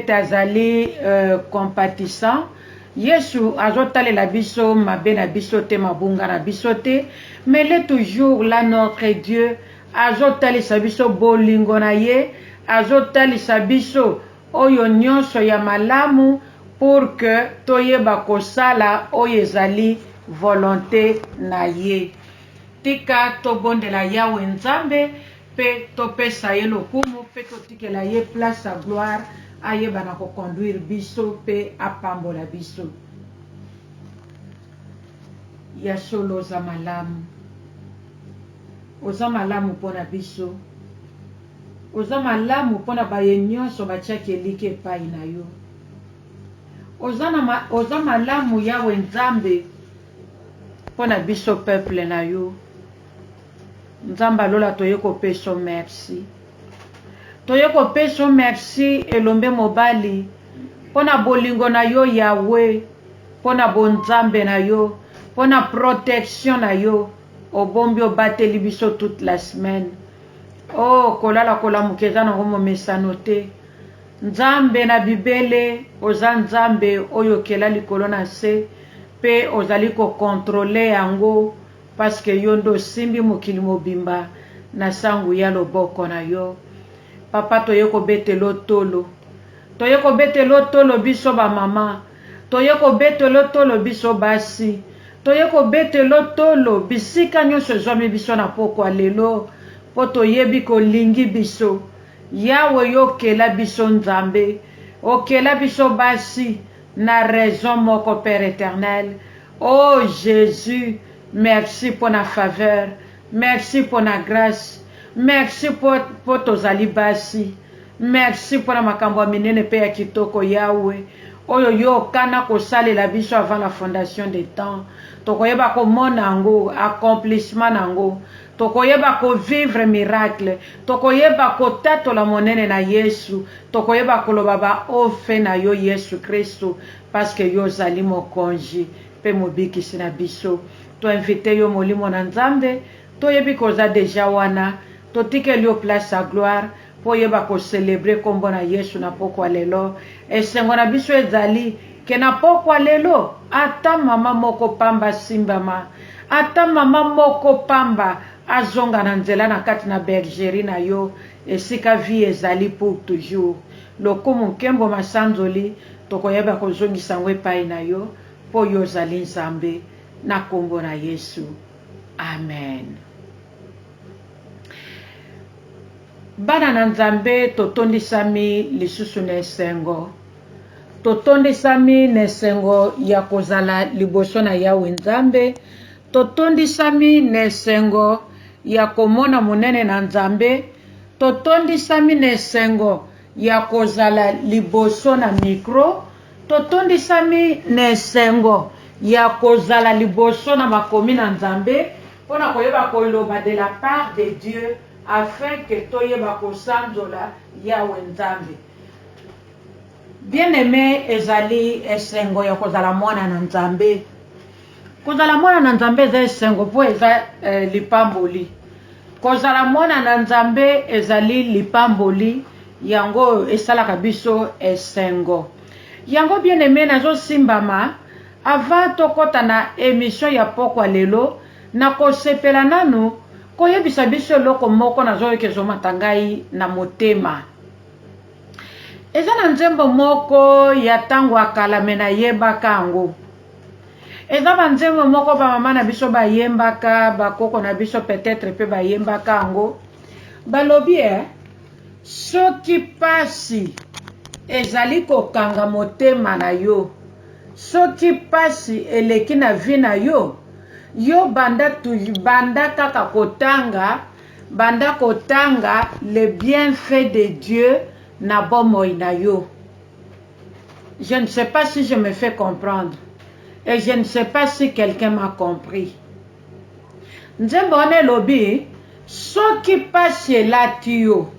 Tazali compatissant. Yesu azotale la biso mabe na biso te mabunga na biso te, mais il est toujours là notre Dieu. Azotale sa biso bolingo na ye, azotale sa biso oyo nyonso ya malamu pour que toyeba kosala oyo ezali volonté na ye. Tika tobondela Yawe Nzambe pe topesa ye lokumu pe totikela ye place à gloire ayeba na koconduire biso pe apambola biso. Ya solo oza malamu. Oza malamu mpona biso. Oza malamu mpona baye nyonso batiaki eliki epai na yo. Oza malamu Yawe Nzambe mpona biso peuple na yo. Nzamba lola toye kopesa merci. Toye kopesa merci elombe mobali pona bolingo na yo Yawe, pona bonzambe na yo, pona protection na yo, obombi obateli biso toute la semaine. Oh kolala kolamukeza na ngomo mesano te. Nzambe na bibele oza nzambe oyo kela likolo na se pe ozali ko contrôler yango parce que yondo simbi mokili mobimba na sangu ya loboko na yo. Papa toye ko betelo tolo. Toye ko betelo tolo biso ba mama. Toye ko betelo tolo biso basi. Toye ko betelo tolo bisika nyonso zomi biso na pokwa lelo. Po toyebi ko lingi biso. Yawe yo kela biso nzambe. Okela biso basi na raison moko Père éternel. Oh Jésus, merci pour la faveur. Merci pour la grâce. Merci pour tozali basi. Merci pour la makambo minene pe ya kitoko Yawe. Oyo yo kana kosalela biso avant la fondation des temps. Tokoyeba ko mona ngo accomplissement nango. Tokoyeba ko vivre miracle. Tokoyeba ko tato la monene na Yesu. Tokoyeba ko lobaba ofe na yo Yesu Kristo parce que yo zali mokonzi pe mobiki sina biso. To invite yo molimo na Nzambe. Toyebi ko za deja wana. Totikeli yo place à gloire. Po yeba ko célébrer kombo na Yesu na pokwa lelo. Esengo na biso ezali ke na pokwa lelo ata mama moko pamba simbama. Ata mama moko pamba azonga na nzela na kati na bergerie na yo. Esika vie ezali pour toujours. Lokumu nkembo masanzoli tokoyeba kozongisa ngwe epai na yo. Po yo zali Nzambe na kombo na Yesu. Amen. Bana na Nzambe totondisami lisusu na esengo. Totondisami na esengo ya kozala liboso na Yawe Nzambe. Totondisami na esengo ya komona monene na Nzambe. Totondisami na esengo ya kozala liboso na micro. Totondisami na esengo ya kozala liboso na makomi na Nzambe. Pona koyeba koloba de la part de Dieu afin que toyeba kosanzola Yawe Nzambe. Bien-aimé ezali esengo ya kozala mwana na Nzambe. Kozala mwana na Nzambe eza esengo po eza lipamboli. Kozala mwana na Nzambe ezali lipamboli yango esalaka biso esengo. Yango bien-aimé nazo simbama avant tokota na émission ya pokwa lelo na kosepela nanu koyebisa biso loko moko nazoyoka matangai na motema. Eza na nzembo moko ya tango akala mena yebaka yango. Eza ba nzembo moko ba mama na biso ba yembaka, ba koko na biso peut-être pe ba yembaka yango. Balobi soki pasi ezali kokanga motema na yo. Soki pasi eleki na vi na yo. Yo banda kaka kotanga, banda kotanga le bienfait de Dieu na bomoi na yo. Je ne sais pas si je me fais comprendre. Et je ne sais pas si quelqu'un m'a compris. Nzembo ane lobi, soki pasi elati yo.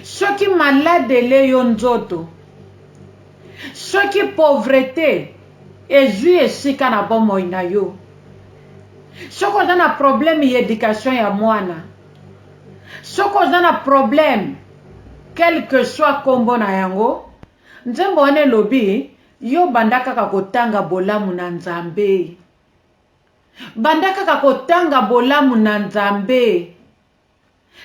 Soki malade le yo nzoto. Soki pauvreté ezui esika na bomoi na yo. Soko oza na problème ya éducation ya mwana. Soko oza na problème quel que soit kombo na yango, nzembo wane lobi, yo bandaka kakotanga bolamu na nzambe. Bandaka kakotanga bolamu na nzambe.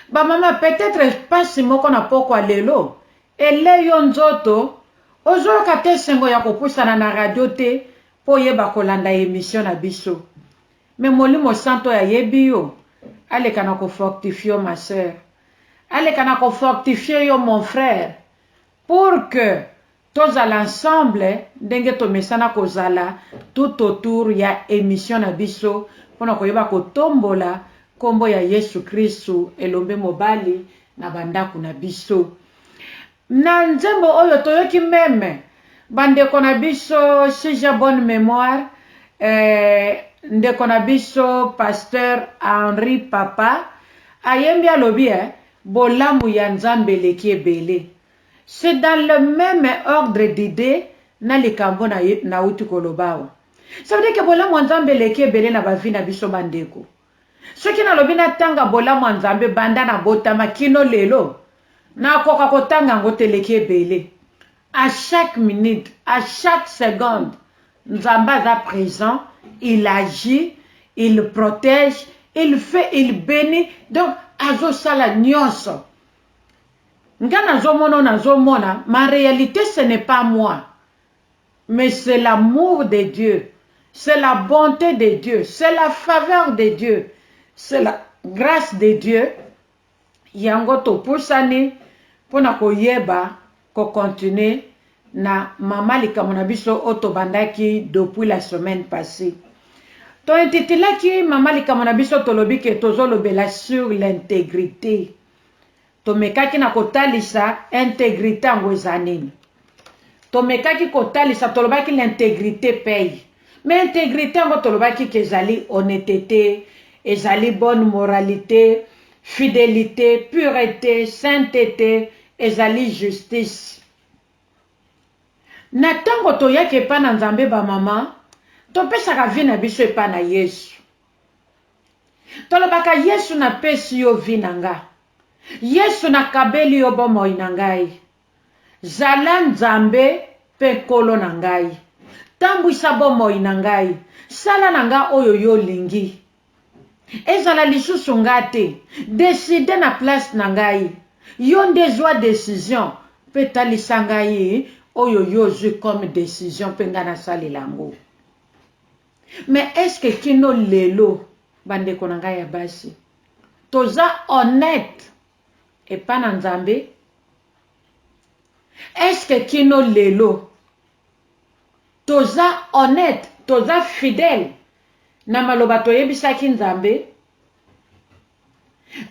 Ba mama peut-être pasi moko na pokwa lelo, ele yo nzoto, ozo kate sengo ya kopusana na radio te, po yeba kolanda émission na biso. Mais molimo santo ya yebi yo, ale kana ko fortifier ma sœur. Ale kana ko fortifier yo mon frère. Pour que tous à l'ensemble, ndenge to mesana kozala tout autour ya émission na biso, pona ko yeba ko tombola kombo ya Yesu Kristu elombe mobali na bandaku na biso. Na nzembo oyo toyoki meme bandeko na biso, si j'ai bonne mémoire, ndeko na biso pasteur Henri Papa ayembi alobi bolamu ya nzambe leki ebele. C'est dans le même ordre d'idée na likambo na uti kolobawa. Ça veut dire que bolamu ya nzambe leki ebele na bavi na biso bandeko. Soki na lobi na tanga bolamu ya nzambe banda na botama kino lelo na koka kotanga ngo teleki ebele. À chaque minute, à chaque seconde, nzambe aza présent, il agit, il protège, il fait, il bénit. Donc azo sala nyonso. Nga nazomona, ma réalité ce n'est pas moi, mais c'est l'amour de Dieu, c'est la bonté de Dieu, c'est la faveur de Dieu, c'est la grâce de Dieu. Yango to pusani pona koyeba ko continuer na mama likambo na biso oto bandaki depuis la semaine passée. To intitulaki mama likambo na biso tolobi ke tozolobela sur l'intégrité. Tomekaki na kotalisa intégrité yango ezanini. Tomekaki kotalisa tolobaki l'intégrité paye. Mais intégrité yango tolobaki ke ezali honnêteté, ezali bonne moralité, fidélité, pureté, sainteté, ezali justice. Na tango toyaki epa na nzambe ba mama, topesaka vi na biso epa na Yesu. Tolobaka Yesu na pesi yo vi na nga. Yesu na kabeli yo bomoi na ngai. Zala nzambe pe kolo na ngai. Tambwisa bomoi na ngai. Sala na nga oyo yo lingi. Ezala lisusu nga te. Décide na place na ngai. Yo ndezwa décision. Pe talisa ngai oyo yo zwi comme décision pe nga na sali lango. Mais est-ce que kino lelo bandeko na ngai ya basi toza honnête et pas na nzambe? Est-ce que kino lelo toza honnête, toza fidèle na maloba toyebisaki nzambe?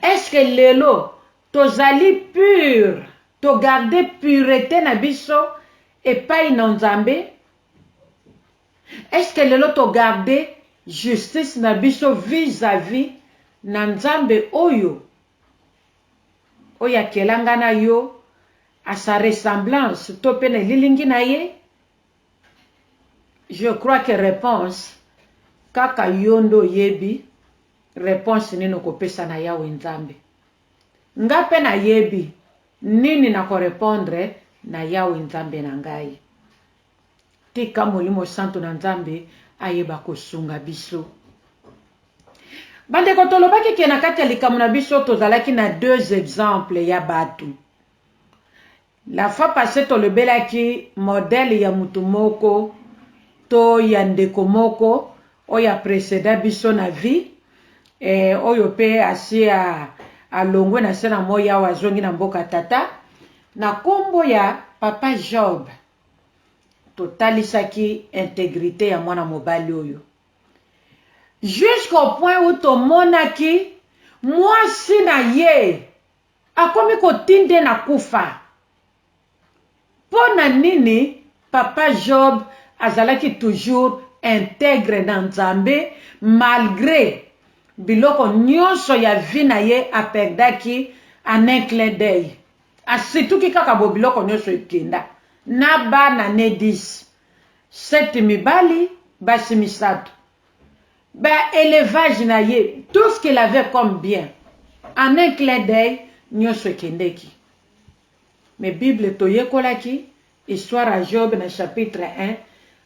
Est-ce que lelo tozali pur, to garder pureté na biso et pas na nzambe? Est-ce que lelo to garder justice na biso vis-à-vis na nzambe oyo oya kelanga na yo à sa ressemblance to pe na lilingi na ye? Je crois que réponse kaka yondo yebi réponse nino kopesa na yawe nzambe. Nga pe na yebi nini na ko répondre na yawe nzambe na ngai. Tika molimo santo na nzambe ayeba kosunga biso. Bandeko tolobaki ke na kati ya likambo na biso tozalaki na deux exemples ya batu. La fois passée tolobelaki modèle ya mutu moko to ya ndeko moko oya précéda biso na vie oyo pe asi alongwe na se na moya wazongi na mboka tata na kombo ya papa Job. Totalisaki intégrité ya mwana mobali oyo. Jusqu'au point où tomonaki mwasi na ye akomi kotinde na kufa. Pona nini papa Job azalaki toujours intègre na nzambe malgré biloko nyonso ya vie na ye aperdaki en un clin d'œil. Asituki kaka bo biloko nyonso ekenda. Na bana ne 10 7 mibali basi misato. Élevage na ye, tout ce qu'il avait comme bien en un clin d'œil nyonso ekendeki. mais Bible toyekolaki histoire à Job dans chapitre 1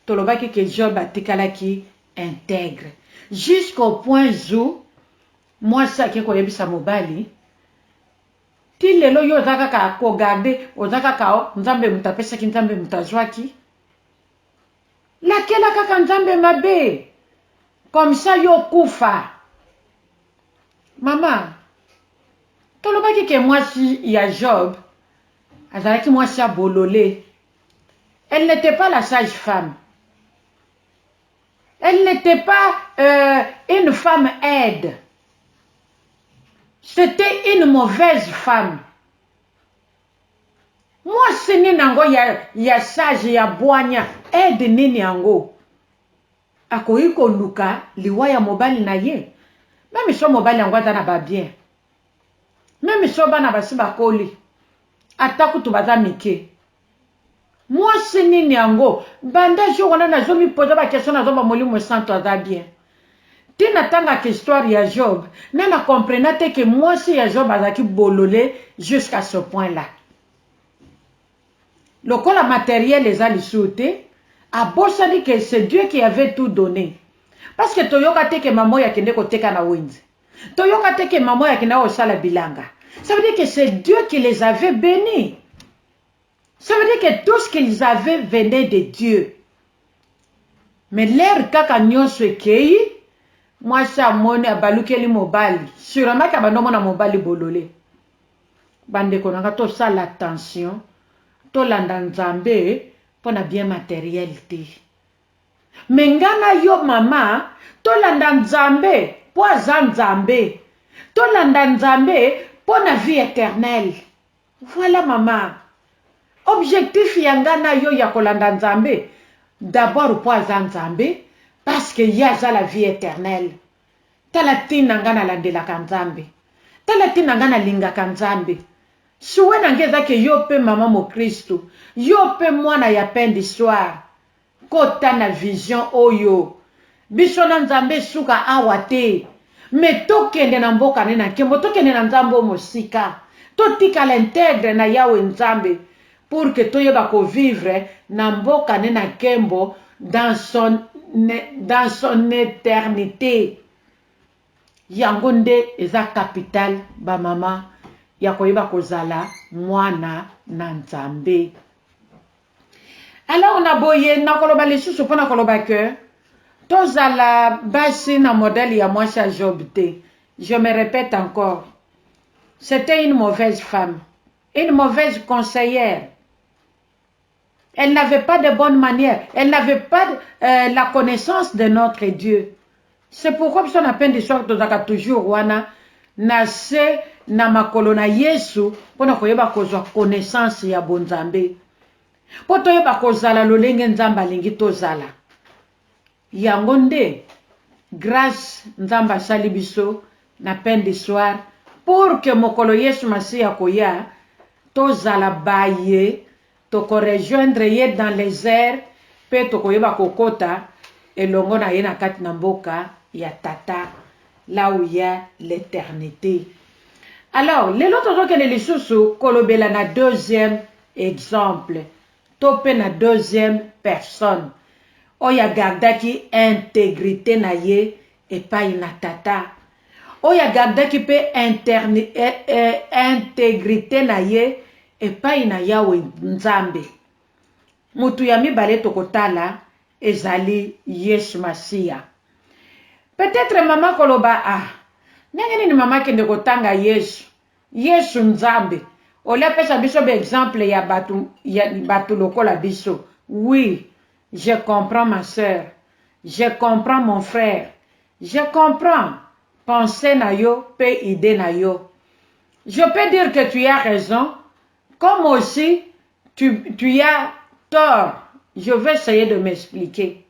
tolobaki que Job atikalaki intègre jusqu'au point où moi ça qui koyebisa mobali ti lelo yo ozaka ka ko garder ozaka ka nzambe mutapesaki nzambe mutazwaki lakela kaka nzambe mabe comme ça yo kufa mama tolobaki que moi si il y a Job azalaki moi si bololé. Elle n'était pas la sage-femme. Elle n'était pas une femme aide. C'était une mauvaise femme. Moi, c'est nini nango ya sage ya boanya aide nini yango. Akoiko luka liwa ya mobali na ye. Même so mobali yango na ba bien. Même so bana basi bakoli. Ataku tubaza mike. Moi, c'est nini yango. Banda jo wana na zo mi poser ba question na zo ba molimo santo aza bien. Tina tanga que histoire ya Job. Nana comprenate que moi si ya Job azaki bololé jusqu'à ce point-là. Le col matériel les a lisouté. A bossa dit que c'est Dieu qui avait tout donné. Parce que toyoka te que maman ya kende ko teka na winzi. Toyoka te que maman ya kende osala bilanga. Ça veut dire que c'est Dieu qui les avait bénis. Ça veut dire que tout ce qu'ils avaient venait de Dieu. Mais l'air kaka nyonso ekei, moi ça mone abalukeli mobali. Sûrement ka bando mona mobali bololé. Bande konanga to ça l'attention, to landa nzambe pona bien matérialité. Mais ngana yo mama, to landa nzambe po nzambe. To landa nzambe pona vie éternelle. Voilà maman. Objectif yangana yo ya kolanda nzambe d'abord po nzambe parce que ya za la vie éternelle. Talatina ngana landela kanzambe. Talatina ngana linga kanzambe. Suwe nangeza ke yo pe mama mo Kristo. Yo pe mwana ya peine d'histoire. Kota na vision oyo. Biso na nzambe suka awate. Me tokende na mboka nena kembo tokende na nzambe mosika. Totika l'intègre na yawe nzambe. Pour que toyeba ko vivre na mboka nena kembo dans son éternité. Yangonde eza capital ba mama ya koyeba kozala mwana na nzambe. Alors on a boye na koloba lisusu pona koloba que tozala basi na modèle ya moi cha Job te. Je me répète encore. C'était une mauvaise femme, une mauvaise conseillère. Elle n'avait pas de bonnes manières. Elle n'avait pas la connaissance de notre Dieu. C'est pourquoi on appelle des sortes de toujours wana nase na makolo na Yesu pona koyeba kozwa connaissance ya bonzambe. Po toyeba kozala lolenge nzamba lingi tozala. Yango nde grâce nzamba sali biso na peine de soir pour que mokolo Yesu Masia koya tozala baye toko rejoindre ye dans les airs pe toko yeba kokota elongo na ye na kati na mboka ya tata là où il y a l'éternité. Alors lelo tozokende lisusu kolobela na deuxième exemple tope na deuxième personne oya gardaki intégrité na ye epai na tata oya gardaki pe intégrité na ye epai na yawe nzambe. Mutu ya mibale tokotala ezali Yesu Masia. Peut-être mama koloba nengeni ni mama kende kotanga Yesu nzambe. Ole pesa biso be exemple ya batu lokola biso. Oui, je comprends ma sœur. Je comprends mon frère. Je comprends pensée na yo pe idée na yo. Je peux dire que tu as raison. Comme aussi, tu as tort. Je vais essayer de m'expliquer.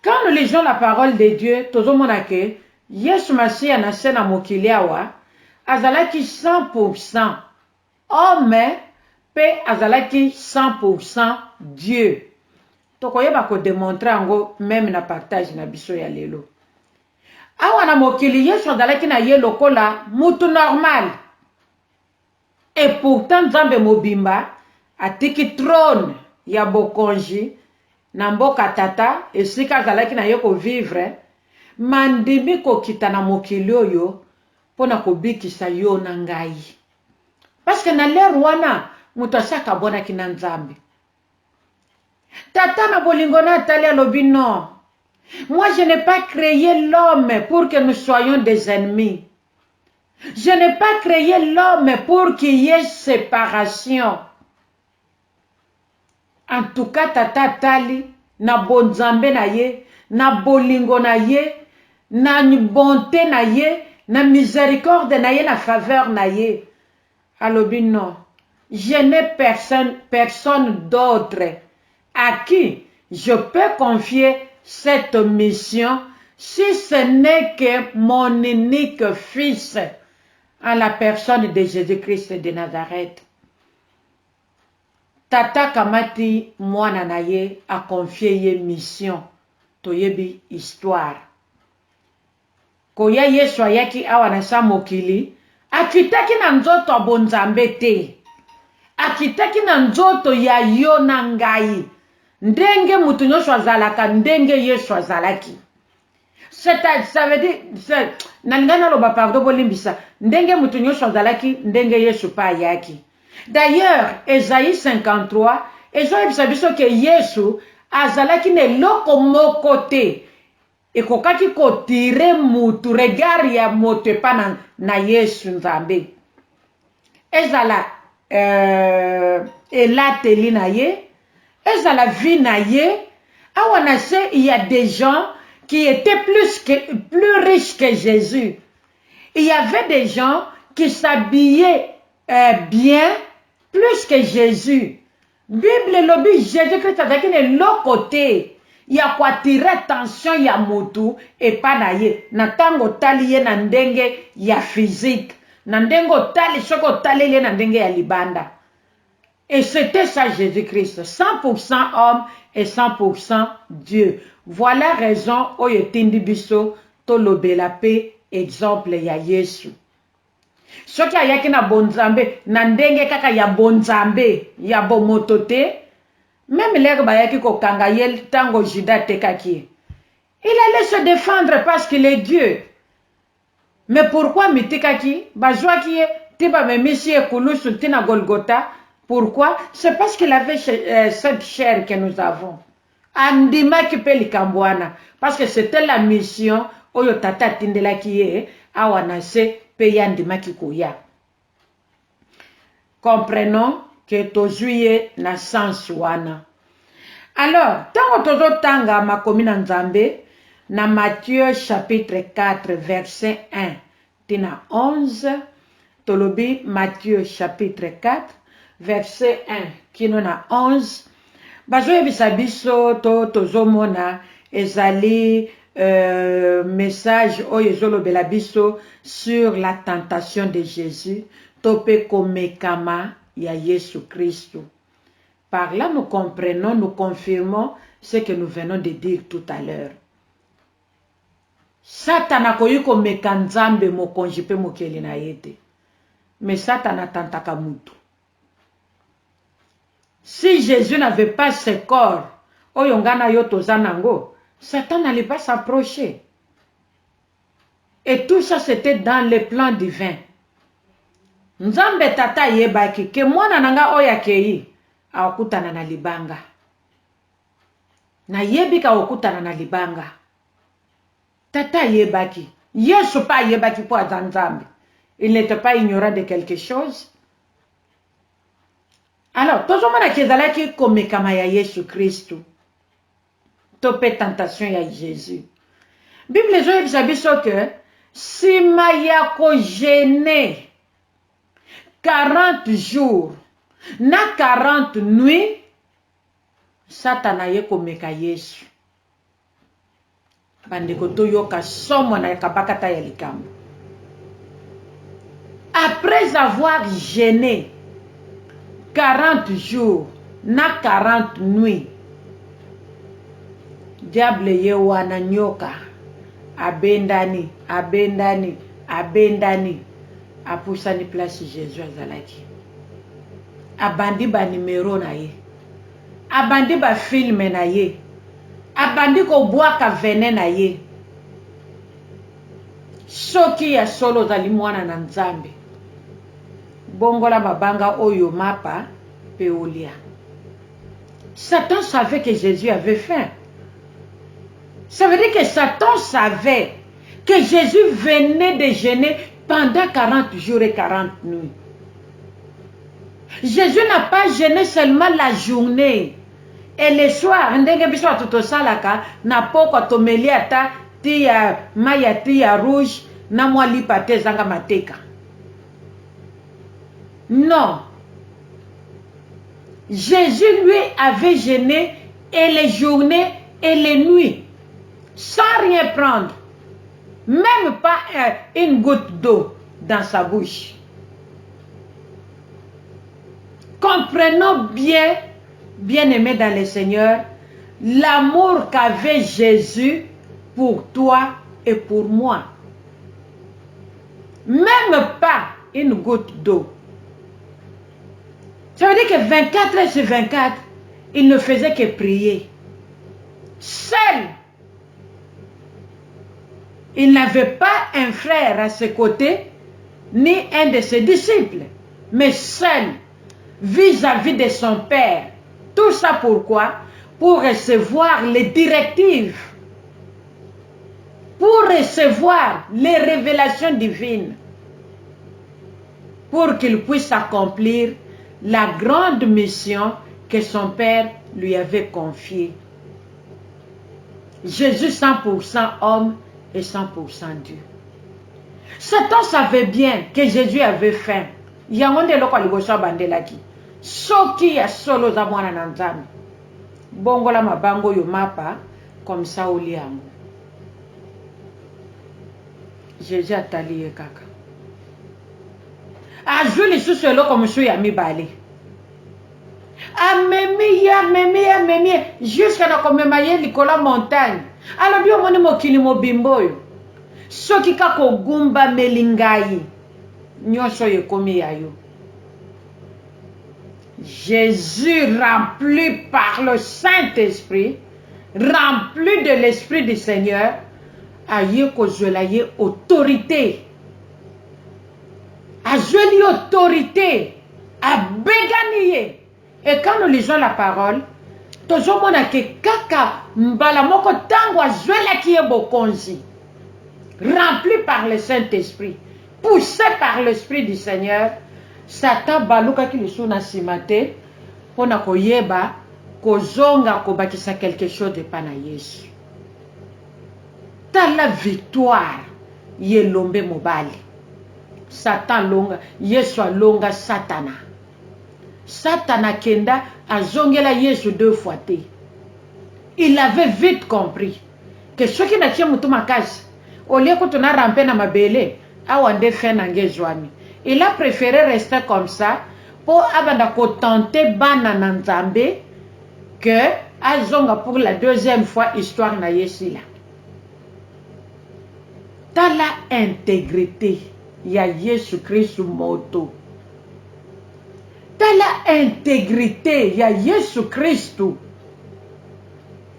Quand nous lisons la parole de Dieu, tozo monake, Yesu Masia na sena mokiliawa, azalaki 100% homme, pe azalaki 100% Dieu. Tokoyeba ko démontrer ango même na partage na biso ya lelo. Awa na mokili Yesu azalaki na ye lokola mutu normal. Et pourtant Nzambe mobimba atiki trône ya bokonji na mboka tata esika azalaki na ye kovivre mandimi kokita na mokili oyo mpona kobikisa yo na ngai. Parce que na lere wana moto asi akabwanaki na Nzambe. Tata na bolingo na atali alobi non. Moi je n'ai pas créé l'homme pour que nous soyons des ennemis. Je n'ai pas créé l'homme pour qu'il y ait séparation. En tout cas, tata tali, na bonzambe na ye, na bolingo na ye, na bonté na ye, na miséricorde na ye, na faveur na ye. Alobi non. Je n'ai personne d'autre à qui je peux confier cette mission si ce n'est que mon unique fils en la personne de Jésus-Christ de Nazareth. Tata kamati mwana na ye a confié ye mission. Toyebi histoire. Koya Yesu ayaki awa na sa mokili, akitaki na nzoto bonzambe te. Akitaki na nzoto ya yo na ngai. Ndenge mutu nyonso azalaka, ndenge Yesu azalaki. Ça veut dire, nalingana loba pardon bolimbisa, ndenge mutu nyonso azalaki, ndenge Yesu pa ayaki. D'ailleurs, Esaïe 53, ezoyebisa biso ke Yesu azalaki ne loko moko te. Ekokaki kotire mutu, regard ya moto epa na Yesu Nzambe. Ezala elateli na ye, ezala vie na ye. Awana se, il y a des gens qui étaient plus riches que Jésus. Il y avait des gens qui s'habillaient bien plus que Jésus. Bible lobi Jésus-Christ azaki ne lokote ya kwatire attention ya mutu epa na ye. Na tango tali ye na ndenge ya physique. Na ndenge tali soko tali ye na ndenge ya libanda. Et c'était ça Jésus-Christ. 100% homme et 100% Dieu. Voilà raison oyo tindi biso to lobela pe exemple ya Yesu. Soki ayaki na bonzambe, na ndenge kaka ya bonzambe, ya bomoto te, même lèk bayaki kokanga ye tango Judas tekaki. Il allait se défendre parce qu'il est Dieu. Mais pourquoi mitikaki? Bazwaki ye, tiba memisi ekulusu tina Golgotha. Pourquoi? C'est parce qu'il avait cette chair que nous avons. Andima ki pe likambwana. Parce que c'était la mission oyo tata tindela kiye awanase pe yandima kikoya. Comprenons que tozuye na sens wana. Alors, tango tozo tanga makomi na Nzambe na Matthieu chapitre 4 verset 1 tina 11 tolobi Matthieu chapitre 4 verset 1 kino na 11 bazoyebisa biso to tozomona ezali message oyo ezolobela biso sur la tentation de Jésus tope komekama ya Yesu Christ. Par là nous comprenons, nous confirmons ce que nous venons de dire tout à l'heure. Satan akoyi komeka Nzambe mokonzi pe mokeli na yete. Mais Satan atantaka mutu. Si Jésus n'avait pas ce corps, oyongana yo tozanango, Satan n'allait pas s'approcher. Et tout ça, c'était dans le plan divin. Nzambe tata yebaki, ke mwana nanga oyakei, aokutana na libanga. Na yebika okutana na libanga. Tata yebaki. Yesu pa yebaki po azanzambe. Il n'était pas ignorant de quelque chose. Alors, tozomona kezalaki komekama ya Yesu Christ. Tope tentation ya Jésus. Bible ezoyebisa biso ke sima ya kogene 40 jours na 40 nuits Satana ye komeka Yesu. Bandeko toyoka somo na kabakata ya likambo. Après avoir gêné 40 jours na 40 nuits, diable ye wana nyoka abendani apusani place Jésus azalaki. abandi ba numéro na ye, abandi ba film na ye, abandi ko boaka venin na ye. Soki ya solo zali mwana na Nzambe, bongola mabanga oyo mapa pe olia. Satan savait que Jésus avait faim. Ça veut dire que Satan savait que Jésus venait de jeûner pendant 40 jours et 40 nuits. Jésus n'a pas jeûné seulement la journée. Et le soir, ndenge biso atoto salaka na poko tomeli ata tia maya tia rouge na mwa lipa te zanga mateka. Non. Jésus lui avait jeûné et les journées et les nuits sans rien prendre. Même pas une goutte d'eau dans sa bouche. Comprenons bien, bien-aimés dans le Seigneur, l'amour qu'avait Jésus pour toi et pour moi. Même pas une goutte d'eau. Ça veut dire que 24 heures sur 24, il ne faisait que prier. Seul. Il n'avait pas un frère à ses côtés, ni un de ses disciples, mais seul, vis-à-vis de son Père. Tout ça pourquoi? Pour recevoir les directives, pour recevoir les révélations divines, pour qu'il puisse accomplir la grande mission que son Père lui avait confiée. Jésus 100% homme et 100% Dieu. Satan savait bien que Jésus avait faim. Yangonde loko liboso bandelaki. Soki ya solo za mwana na Nzambe. Bongola mabango yo mapa comme ça oliango. Jésus atali kaka. Azwi lisusu eloko mosusu ya mibale. Amemi jusqu'à na komema ye likolo montagne. Alors bio moni mokili mobimbo yo. Soki kako gumba melingai. Nyonso yekomi ya yo. Jésus rempli par le Saint-Esprit, rempli de l'Esprit du Seigneur, a eu autorité. A joué autorité, a béganié. Et quand nous lisons la parole, toujours mon ake kaka mbala moko tango a joué la qui est bokonzi, rempli par le Saint-Esprit, poussé par l'Esprit du Seigneur. Satan baluka ki lisu na simate pona koyeba kozonga kobakisa quelque chose de pana Yesu. Ta la victoire yelombe mobali. Satan longa, Yesu alonga Satana. Satana kenda azongela Yesu 2 fois te. Il avait vite compris que ce qui n'a tia mutu makasi olie kutuna rampe na mabele awande fena ngezwami. Il a préféré rester comme ça pour abanda tenter bana na Nzambe que azonga pour la 2e fois histoire na Yesu là. Dans la intégrité, il y a Jésus-Christ moto. Dans la intégrité, il y a Jésus-Christ.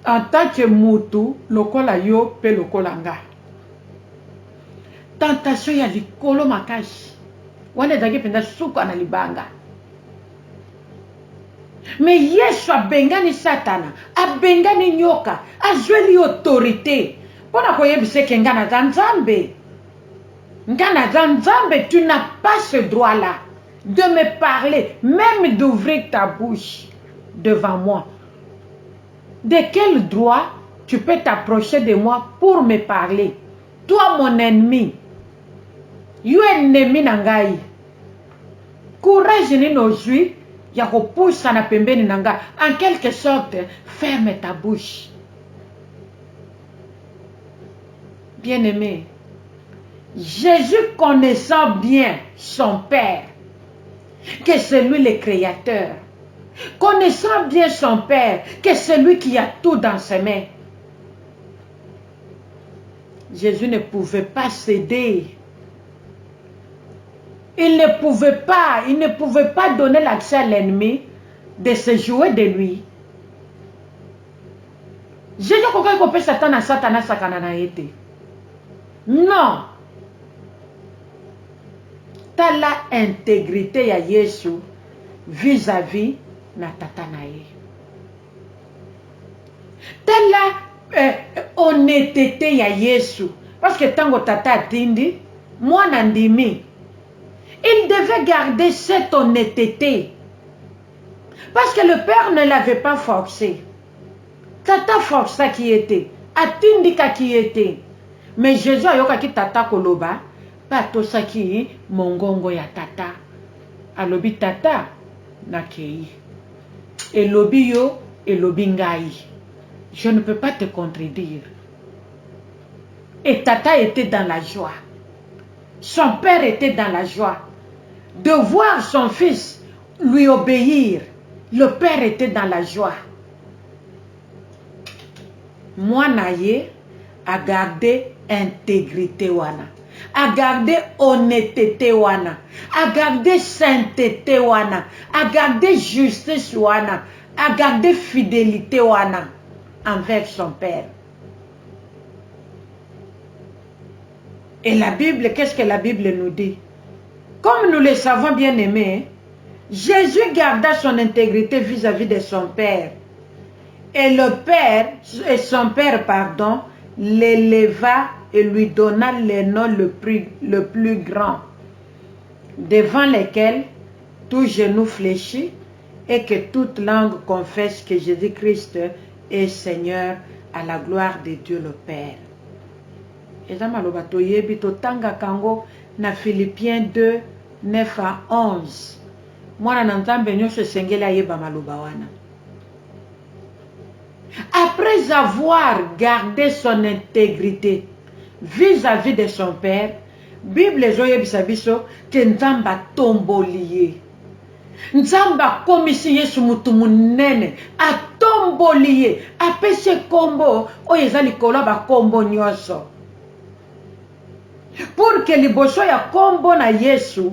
En tant que mutu, lokola yo pe lokola nga. Tentation ya likolo makashi. Wane zaki penda suku analibanga. Mais Yesu abengani Satana, abengani nyoka, azweli autorité. Pona koyebise ke ngana za Nzambe. Ngana za Nzambe, tu n'as pas ce droit-là de me parler, même d'ouvrir ta bouche devant moi. De quel droit tu peux t'approcher de moi pour me parler? Toi, mon ennemi. You ennemi nangai. Courage ni nozui ya kopousa na pembeni nanga. En quelque sorte, ferme ta bouche. Bien-aimé, Jésus connaissant bien son Père, que c'est lui le Créateur, connaissant bien son Père, que c'est lui qui a tout dans ses mains, Jésus ne pouvait pas céder il ne pouvait pas donner l'accès à l'ennemi de se jouer de lui. Jésus kokai kopé Satan à Satan sakana na été. Non. T'as la intégrité ya Yesu vis-à-vis na tata na ye. T'as la honnêteté ya Yesu. Parce que tango tata atindi, moi nandimi. Il devait garder cette honnêteté. Parce que le père ne l'avait pas forcé. Tata força qui était. Atindika qui était. Mais Jésus a yoka ki tata koloba. Pato saki mongongo ya tata. Alobi tata nakei. Elobi yo, elobi ngai. Je ne peux pas te contredire. Et tata était dans la joie. Son père était dans la joie. De voir son fils lui obéir. Le père était dans la joie. Moi naye a gardé intégrité wana. A gardé honnêteté wana. A gardé sainteté wana. A gardé justice wana. A gardé fidélité wana envers son père. Et la Bible, qu'est-ce que la Bible nous dit? Comme nous le savons bien aimés, Jésus garda son intégrité vis-à-vis de son père. Et son père, pardon, l'éleva et lui donna le nom le plus grand, devant lequel tout genou fléchit et que toute langue confesse que Jésus-Christ est Seigneur à la gloire de Dieu le Père. Et ça maloba toyebi totanga kango na Philippiens 2, 9 à 11. Moi na nzambe nyonso sengeli ayeba maloba wana. Après avoir gardé son intégrité vis-à-vis de son père, Bible zoyebisa biso ke nzamba tomboliye. Nzamba komisi Yesu mutu munene atomboliye apese kombo oyo eza likolo ba kombo nyonso. Pour que liboso ya kombo na Yesu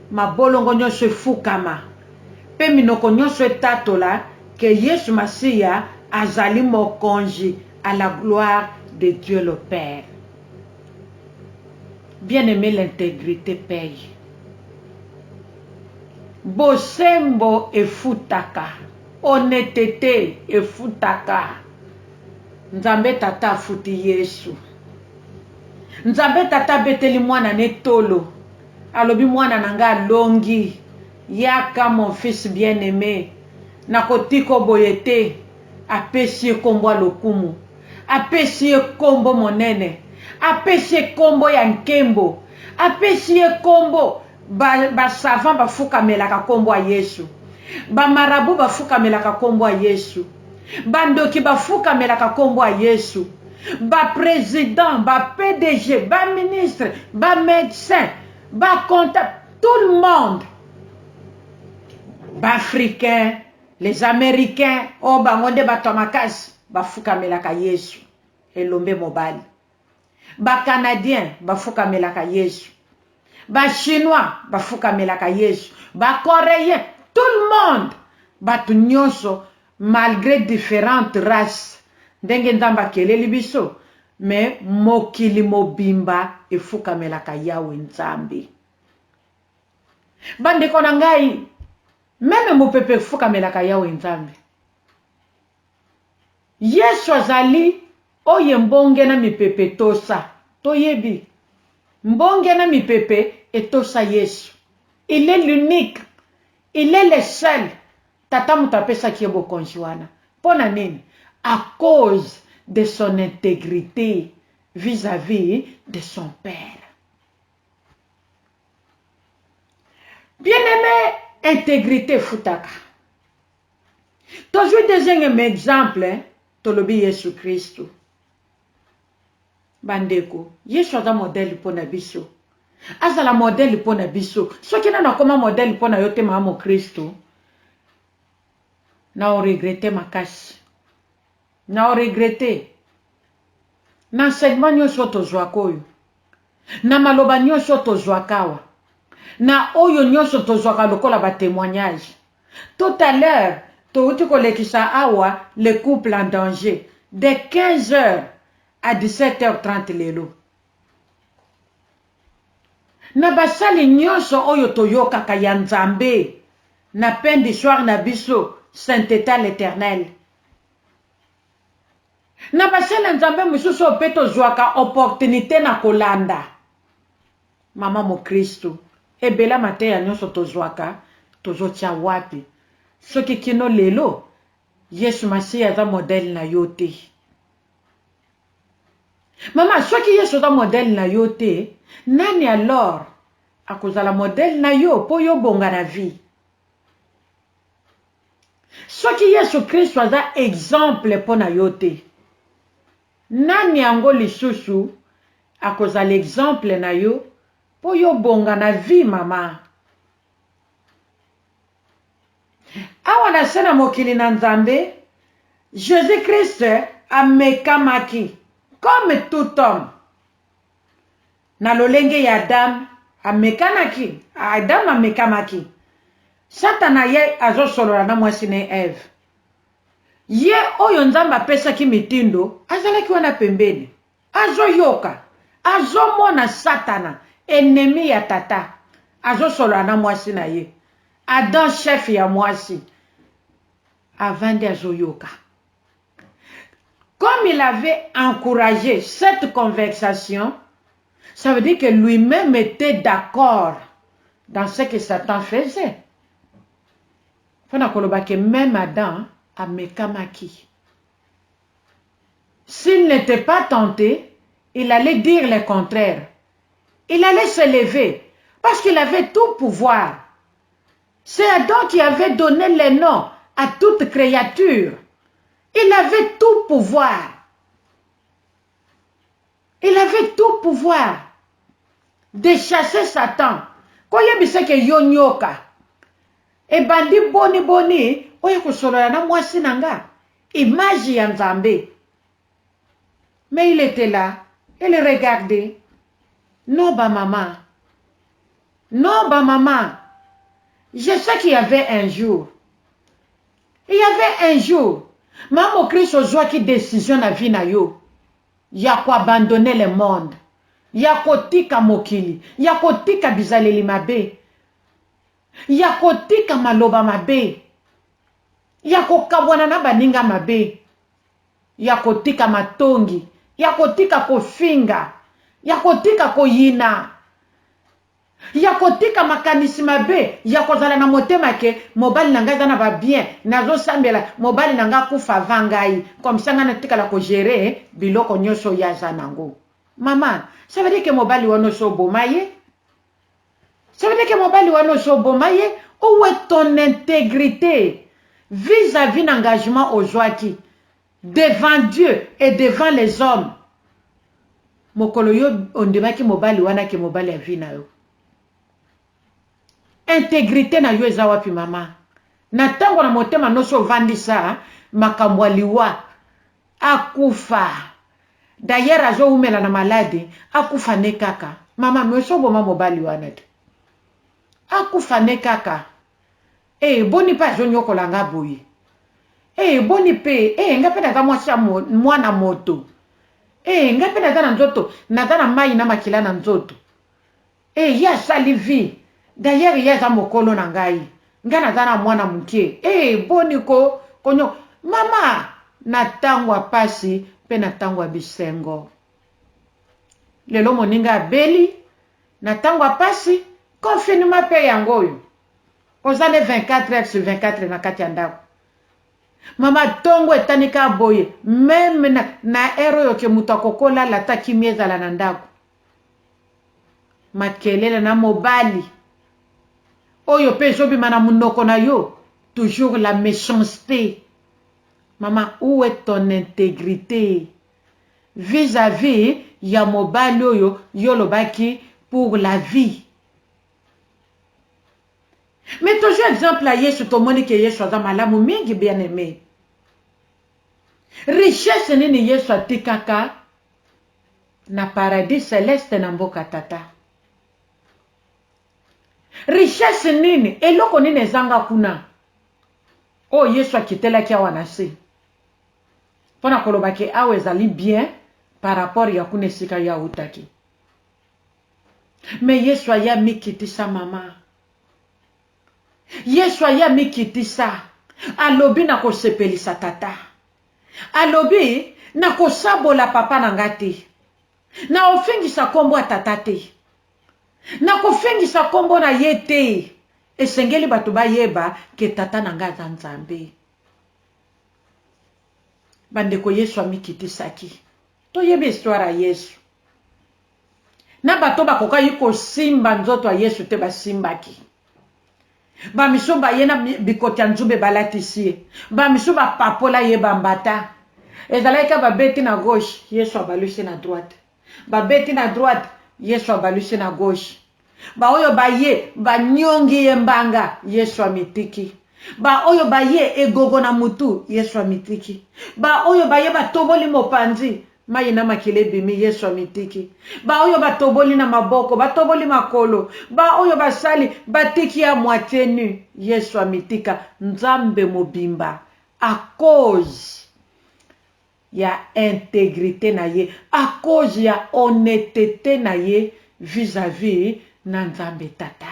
mabolongo nyonso efukama. Pe minoko nyonso etatola que Yesu Masiya azali mokonzi à la gloire de Dieu le Père. Bien-aimé, l'intégrité paye. Bosembo efutaka. Honnêteté efutaka. Nzambe tata futi Yesu. Nzambe tata beteli mwana netolo. Alobi mwana nanga longi. Yaka mon fils bien-aimé. Nakotiko boyete. Apesi kombo lokumu. Apesi kombo monene. Apesi kombo ya nkembo. Apesi kombo ba savant bafuka melaka kombo a Yesu. Ba marabu bafuka melaka kombo a Yesu. Bandoki bafuka melaka kombo a Yesu. Ba président, ba PDG, ba ministre, ba médecin, ba comptable, tout le monde. Ba africain, les américains, oh bangonde ba tomakas, ba fuka melaka Yesu. Elombe mobali. Ba canadien, ba fuka melaka Yesu. Ba chinois, ba fuka melaka Yesu. Ba coréen, tout le monde. Ba tunyonso, malgré différentes races. Ndenge ndamba keleli biso. Mais mokili mobimba efuka melaka Yawe Nzambe. Bande kona ngai. Meme mopepe fuka melaka Yawe Nzambe. Yesu azali oye mbonge na mipepe tosa. Toyebi. Mbonge na mipepe etosa Yesu. Il est l'unique. Il est le seul. Tata mutapesa kiebo konjuana. Pona nini? À cause de son intégrité vis-à-vis de son père. Bien-aimé, intégrité futaka. Toujours deuxième exemple, tolobi Yesu Christo. Bandeko, Yesu aza modèle pona biso. Azala modèle pona biso. Soki na koma modèle pona yote maamo Christo. Na o regrette makasi. Na o regrette. Na enseignement nyonso tozwa koyo. Na maloba nyonso tozwa kawa. Na oyo nyonso tozwaka lokola ba témoignage. Tout à l'heure, touti kolekisa awa le couple en danger de 15h à 17h30 lelo. Na basali nyonso oyo toyokaka ya Nzambe na peine du soir na biso sainteté l'Éternel. Na basali Nzambe mususu ope tozwaka opportunité na kolanda. Mama mo Kristo ebela mateya nyonso tozwaka tozotia wapi. Soki kino lelo Yesu Masiya aza modèle na yo te. Mama, soki Yesu aza modèle na yo te, nani alors akozala modèle na yo po yo bonga na vie? Soki Yesu Kristo aza exemple po na yo te, nani yango lisusu akozala exemple na yo po yo bonga na vie, mama? Awa na sena mokili na Nzambe, Jésus-Christ amekamaki comme tout homme. Na lolenge ya Adam amekanaki, Adam amekamaki. Satana ye azosolola na mwasi ne Eve. Ye oyo Nzambe apesaki mitindo azalaki wana pembeni. Azoyoka, azomona Satana, ennemi ya tata. Azosolola na mwasi na ye. Adam chef ya mwasi. Avant azoyoka. Comme il avait encouragé cette conversation, ça veut dire que lui-même était d'accord dans ce que Satan faisait. Même Adam a mekamaki. S'il n'était pas tenté, il allait dire le contraire. Il allait se lever parce qu'il avait tout pouvoir. C'est Adam qui avait donné le nom à toute créature. Il avait tout pouvoir. Il avait tout pouvoir de chasser Satan. Koye biseke yonyoka. E bandi boni boni. Oye kusolola na mwasi nanga. Image ya Nzambe. Mais il était là. Il regardait. Non, ba maman. Non, ba maman. Je sais qu'il y avait un jour. Il y avait un jour. Maman Christ ozwa ki décision na vie na yo. Ya ko abandonner le monde. Ya kotika mokili. Ya kotika bizaleli mabe. Ya kotika maloba mabe. Ya kokabwana na baninga mabe. Ya kotika matongi. Ya kotika kofinga. Ya kotika koyina. Ya kotika makanisi mabe. Ya kozala na motema ke mobali nanga za na ba bien. Nazo sambela mobali nanga kufa vangai. Comme ça ngana tika la ko gérer biloko nyoso ya zanango. Maman, ça veut dire que mobali wano so bomaye? Ça veut dire que mobali wano so bomaye? Où est ton intégrité vis-à-vis d'engagement aux joies devant Dieu et devant les hommes? Mokolo yo ondema ki mobali wana ki mobali ya vie na yo. Intégrité na yo eza wapi mama? Na tango na motema noso vandisa makambo liwa akufa. D'ailleurs azo umela na malade akufa ne kaka. Mama mweso boma mobali wana te. Akufa ne kaka. Boni pa zo nyokola nga boye. Boni pe ngape na za mwasi mwana moto. Ngape na za na nzoto na za na mai na makila na nzoto. Ya salivi. D'ailleurs ya za mokolo na ngai. Nga na za na mwana mukie. Boni ko konyo mama na tangwa pasi pe na tangwa bisengo. Lelo moninga beli na tangwa pasi confinement pe yangoyo. Ozale 24h/24 na kati ya ndako. Mama tongo etanika boye même na ero yoke mutakokola la takimieza la ndako. Makelele na mobali. Oyo pe zobi mana munoko na yo. Toujours la méchanceté. Maman, où est ton intégrité vis-à-vis ya mobali oyo yolobaki pour la vie? Mais toujours exemple à Yesu tomoni ke Yesu aza malamu mingi bien aimé. Richesse nini Yesu atikaka na paradis céleste na mboka tata. richesse nini eloko nini ezanga kuna o Yesu akitelaki awa na se mpona koloba ke awa ezali bien par rapport ya kuna esika ya utaki. Mais Yesu aya mikitisa mama. Yesu aya mikitisa. Alobi na kosepelisa tata. Alobi na kosabola papa na ngati. Na ofingisa kombo a tata te. Na kofingisa kombo na ye te. Esengeli bato bayeba ke tata na nga aza Nzambe. Bandeko Yesu amikitisaki. Toyebi histoire ya Yesu. Na bato bakoka yiko simba nzoto ya Yesu te basimbaki. Ba miso ba yena bikoti ya nzube balatisi. Ba miso ba papola ye bambata. Ezalaika ba beti na gauche, Yesu abalusi na droite. Ba beti na droite, Yesu abalusi na gauche. Ba oyo ba ye ba nyongi ye mbanga, Yesu amitiki. Ba oyo ba ye egogo na mutu, Yesu amitiki. Ba oyo ba ye ba toboli mopanzi, mayi na makile bimi, Yesu amitiki. Ba oyo ba toboli na maboko, ba toboli makolo. Ba oyo ba sali, batiki ya moitié nu, Yesu amitika. Nzambe mobimba, à cause ya intégrité na ye, à cause ya honnêteté na ye vis-à-vis na Nzambe tata.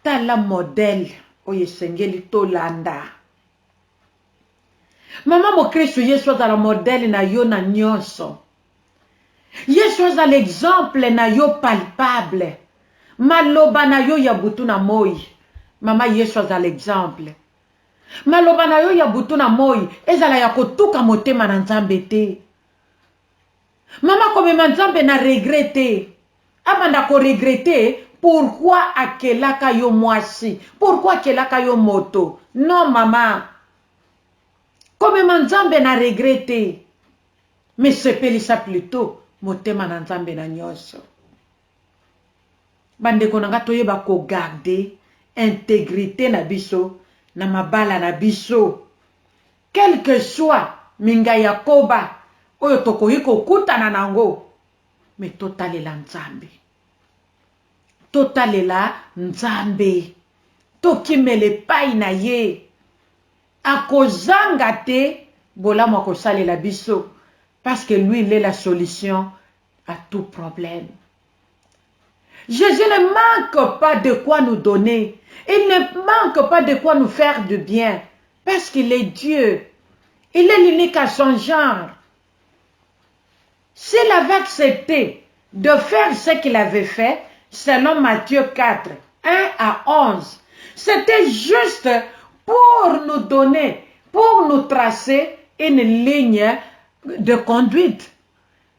Tala modèle oyo esengeli tolanda. Mama mo Kristo Yesu azala modèle na yo na nyonso. Yesu azala exemple na yo palpable. Maloba na yo ya butu na moi. Mama Yesu azala exemple. Maloba na yo ya butu na moi ezala ya kotuka motema na Nzambe te. Mama komema Nzambe na regrete. Abanda ko regrete pourquoi akelaka yo mwasi, pourquoi akelaka yo moto. Non mama. Komema Nzambe na regrete. Mais sepelisa plutôt motema na Nzambe na nyonso. Bandeko nanga toyeba ko garder intégrité na biso na mabala na biso. Quel que soit minga yakoba oyo tokoyi kokutana nango, mais totalela Nzambe. Totalela Nzambe. Tokimele pai na ye. Akozanga te bolamo akosalela biso. Parce que lui, il est la solution à tout problème. Jésus ne manque pas de quoi nous donner. Il ne manque pas de quoi nous faire du bien. Parce qu'il est Dieu. Il est l'unique à son genre. S'il avait accepté de faire ce qu'il avait fait, selon Matthieu 4, 1 à 11, c'était juste pour nous donner, pour nous tracer une ligne de conduite.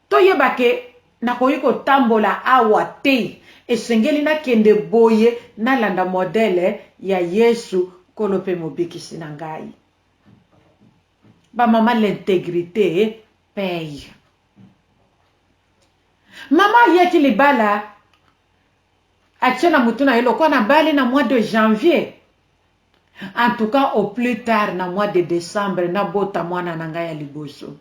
Toyebake nakoyiko tambola awa te esengeli na kende boye na landa modele ya Yesu kolope mobikisi na ngai. Ba mama l'intégrité paye. Mama yeki libala atiena mutuna elo kwa na bali na mois de janvier. En tout cas au plus tard na mois de décembre na bota mwana na ngai ya liboso.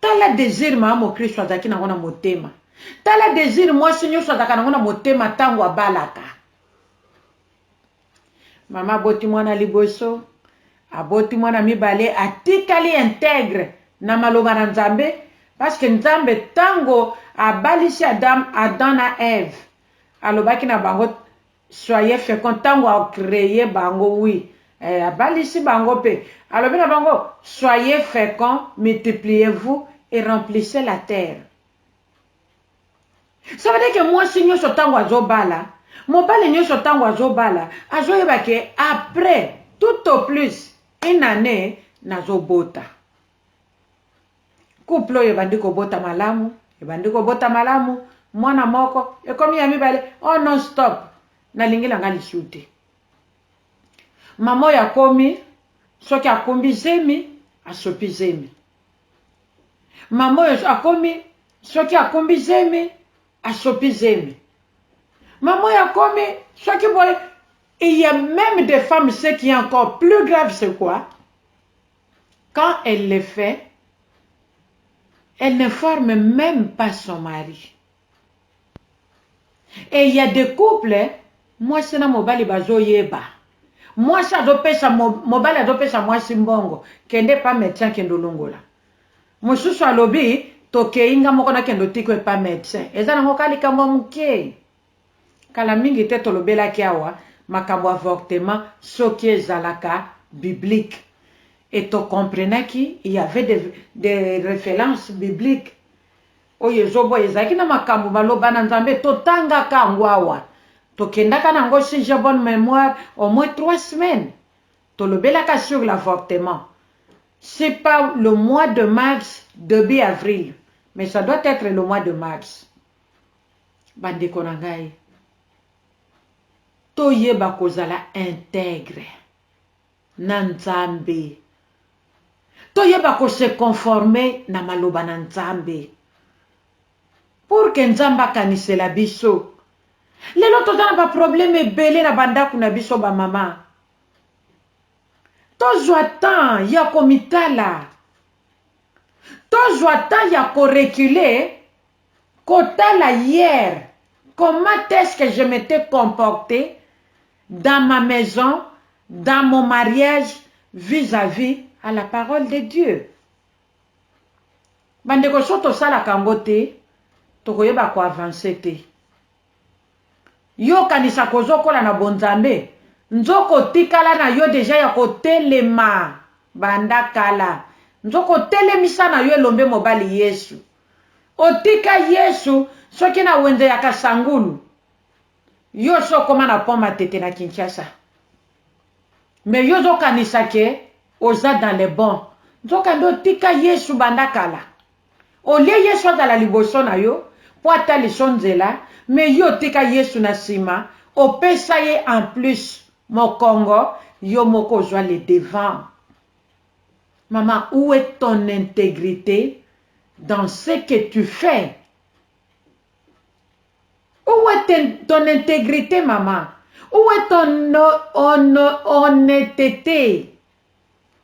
Tala désir mama Kristo azaki na ngona motema. Tala désir moi Seigneur azaka na ngona motema tango abalaka. Mama boti mwana liboso, aboti mwana mibale atikali intègre na maloba na Nzambe parce que Nzambe tango abalisi Adam na Ève. Alobaki na bango soyez féconds tango a créé bango oui. Abalisi bango pe. Alobi na bango soyez féconds, multipliez-vous et remplissez la terre. Ça veut dire que moi si nyonso tango azobala, mobali nyonso tango azobala, azoyeba ke après tout au plus une année nazobota. Couple oyo ebandi kobota malamu, ebandi kobota malamu, mwana moko ekomi ya mibale, oh non stop. Nalingi langa lisute. Mama ya komi soki akombi zemi asopi zemi. Mama ya akomi soki akombi zemi asopi zemi. Mama ya komi soki boy. Il y a même des femmes, ce qui est encore plus grave, c'est quoi? Quand elle le fait, elle ne forme même pas son mari. Et il y a des couples, moi c'est na mobali bazo yeba. Moi ça dopesa mobali dopesa moi simbongo, kende pas médecin kendo longola. Mosusu alobi tokeinga moko na kendo tiko pas médecin. Eza na mokali kambo muke. Kala mingi te tolobela kiawa makambo avortement soki ezalaka biblique. Et tu comprenais qu'il y avait des références bibliques. Oye zobo ezaki na makambo baloba na nzambe totanga kangwawa. Tokendaka nango si j'ai bonne mémoire au moins 3 semaines. Tolobelaka sur l'avortement. C'est pas le mois de mars, début avril. Mais ça doit être le mois de mars. Bandeko na ngai. Toyeba kozala intègre. Na nzambe. Toyeba ko se conformer na maloba na nzambe. Pour que nzamba kanisela biso. Lelo tozana ba problème ebele na bandaku na biso ba mama. Tozwa temps ya komitala. Tozwa temps ya koreculer. Kotala hier. Comment est-ce que je m'étais comporté dans ma maison, dans mon mariage, vis-à-vis à la parole de Dieu. Bandeko soto sala kangote, tokoyeba ko avancer te. Yo kanisa kozokola na bonzambe, nzoko tikala na yo deja ya kotelema banda kala. Nzoko telemisa na yo elombe mobali Yesu. Otika Yesu soki na wende ya kasangulu. Yo so koma na poma tete na Kinshasa. Mais yo zo kanisa ke oza dans les bons. Nzoka ndo tika Yesu banda kala. Olie Yesu azala liboso na yo, po ata lisonzela, mais yo tika Yesu na sima, opesa ye en plus mokongo, yo moko zwa le devant. Maman, où est ton intégrité dans ce que tu fais? Où est ton intégrité, maman? Où est ton honnêteté?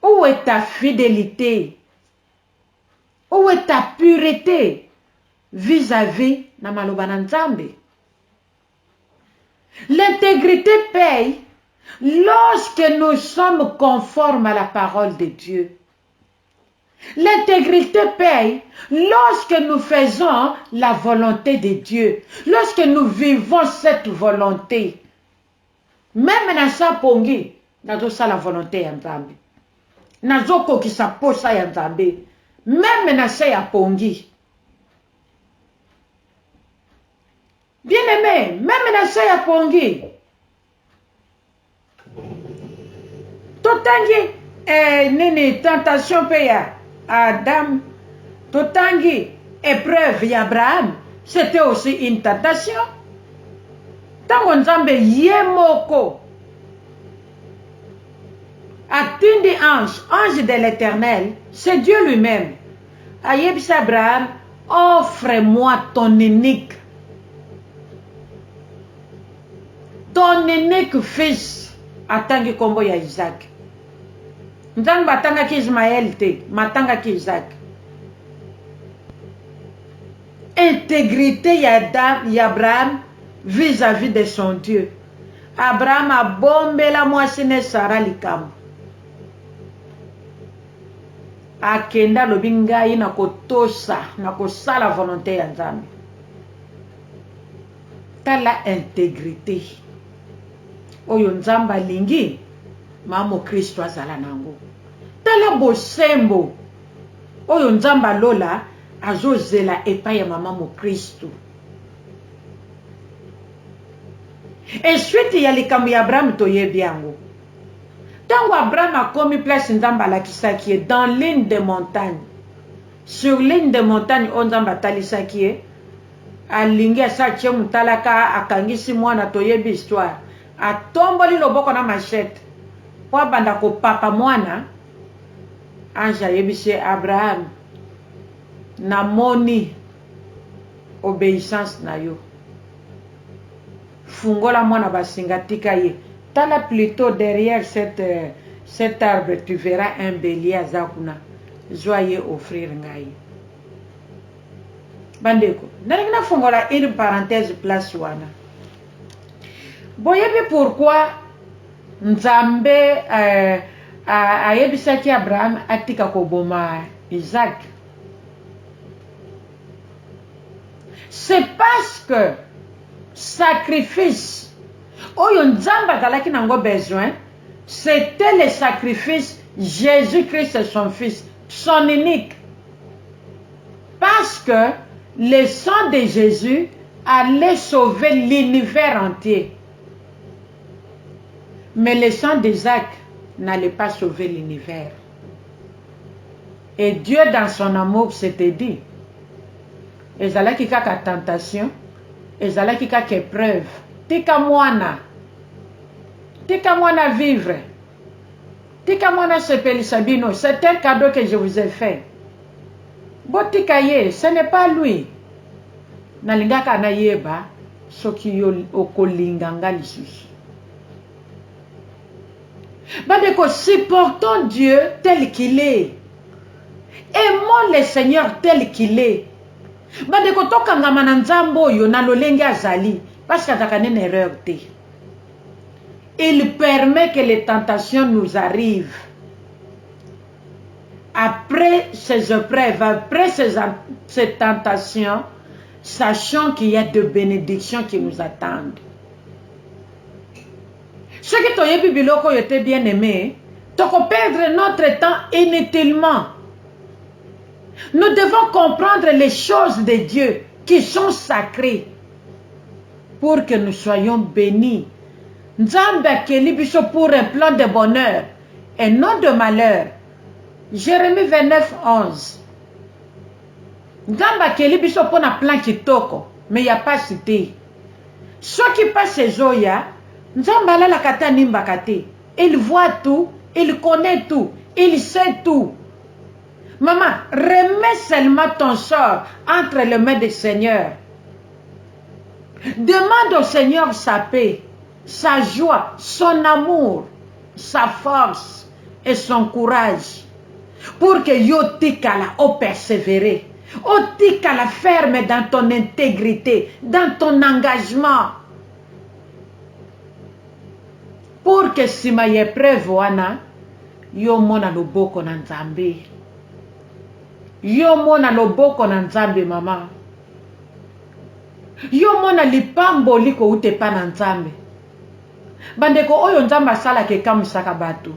Où est ta fidélité? Où est ta pureté vis-à-vis na maloba na Nzambe? L'intégrité paye lorsque nous sommes conformes à la parole de Dieu. L'intégrité paye lorsque nous faisons la volonté de Dieu, lorsque nous vivons cette volonté. Même dans sa pongi, nazo sa la volonté ya Nzambe. Nazo kokisa posa ya Nzambe. Même dans sa ya pongi. Bien aimé, même dans sa ya pongi. Totangi nini tentation peya Adam. Totangi épreuve ya Abraham. C'était aussi une tentation. Tango Nzambe yemoko atindi ange de l'Éternel, c'est Dieu lui-même. Ayebis Abraham, offre-moi ton unique fils. Atangi kombo ya Isaac. Nzambe atanga ki Ismaël te, matanga ki Isaac. Intégrité ya Abraham vis-à-vis de son Dieu. Abraham a bombé la moissine Sarah likambo. Akenda lobingai na kotosa, na kosala volonté ya Nzambe. Tala intégrité. Oyo Nzambe alingi mamo Kristo azala nango. Tala bosembo. Oyo Nzambe lola azozela epai ya mama mo Kristo. Et suite ya likambo ya Abraham toyebi yango. Tango Abraham a commis place Nzambe alakisaki ye dans l'une des montagnes. Sur l'une des montagnes Nzambe atalisaki ye. Alingi asache mutalaka akangisi mwana toyebi histoire. Atomboli loboko na machette. Po banda ko papa mwana. Anja yebisi Abraham. Namoni obéissance na yo. Fungola mwana basinga tika ye. Tala plutôt derrière cet arbre, tu verras un bélier à Zakuna. Joyeux offrir ngai. bandeko nalingina fongola une parenthèse place wana boyebi pourquoi Nzambe ayebisaki Abraham atika koboma Isaac. C'est parce que sacrifice oyo Nzambe azalaki nango besoin, c'était le sacrifice Jésus-Christ son fils, son unique. Parce que le sang de Jésus allait sauver l'univers entier. Mais le sang d'Isaac n'allait pas sauver l'univers. Et Dieu, dans son amour, s'était dit, ezalaki kaka tentation, ezalaki kaka épreuve, tika mwana vivre, tika mwana sepelisa bino, c'est un cadeau que je vous ai fait. Botika ye, ce n'est pas lui. Nalingaka na yeba, soki okolinganga lisusu. Bandeko, supportons Dieu tel qu'il est. Aimons le Seigneur tel qu'il est. Bandeko, tokangama na Nzambe oyo na lolenge azali, parce que azaka nene erreur te. Il permet que les tentations nous arrivent. Après ces épreuves, après ces tentations, sachant qu'il y a de bénédictions qui nous attendent. Ceux qui ont biloko étaient bien aimés, toko perdre notre temps inutilement. Nous devons comprendre les choses de Dieu qui sont sacrées pour que nous soyons bénis. Nzambe akeli biso pour un plan de bonheur et non de malheur. Jérémie 29, 11. Nzambe akeli biso pour un plan kitoko, mais il n'y a pas cité. Ceux qui passent ces oya, Nzambe alala kata nimbaka te. Il voit tout, il connaît tout, il sait tout. Maman, remets seulement ton sort entre les mains du Seigneur. Demande au Seigneur sa paix, sa joie, son amour, sa force et son courage. Pour que yo tikala o persévérer, o tikala ferme dans ton intégrité, dans ton engagement. Pour que si ma épreuve wana, yo mona loboko na Nzambe. Yo mona loboko na Nzambe mama. Yo mona lipambo liko ute pa na Nzambe. Bandeko oyo Nzambe asalaka ekamusaka bato.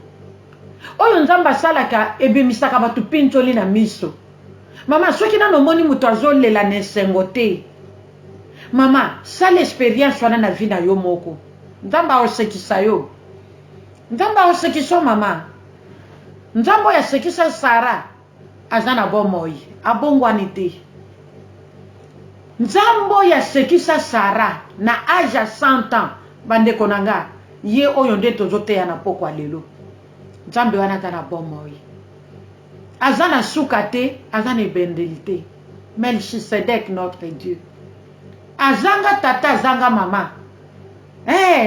Oyo Nzambe asalaka ebimisaka bato pincholi na miso. Mama soki nano moni muto azolela na esengo te. Mama sala expérience wana na vie na yo moko. Nzambe aosekisa yo. Nzambe aosekisa mama. Nzambe aosekisa Sara. Azana bomoi, abongwani te. Nzambo ya sekisa Sara na âge à 100 ans. Bande konanga, ye oyo nde tozote ya na pokwa lelo. Nzambe wana tana bomoi. Azana soukate, azana bendelite. Melchisedek notre Dieu. Azanga tata, azanga mama.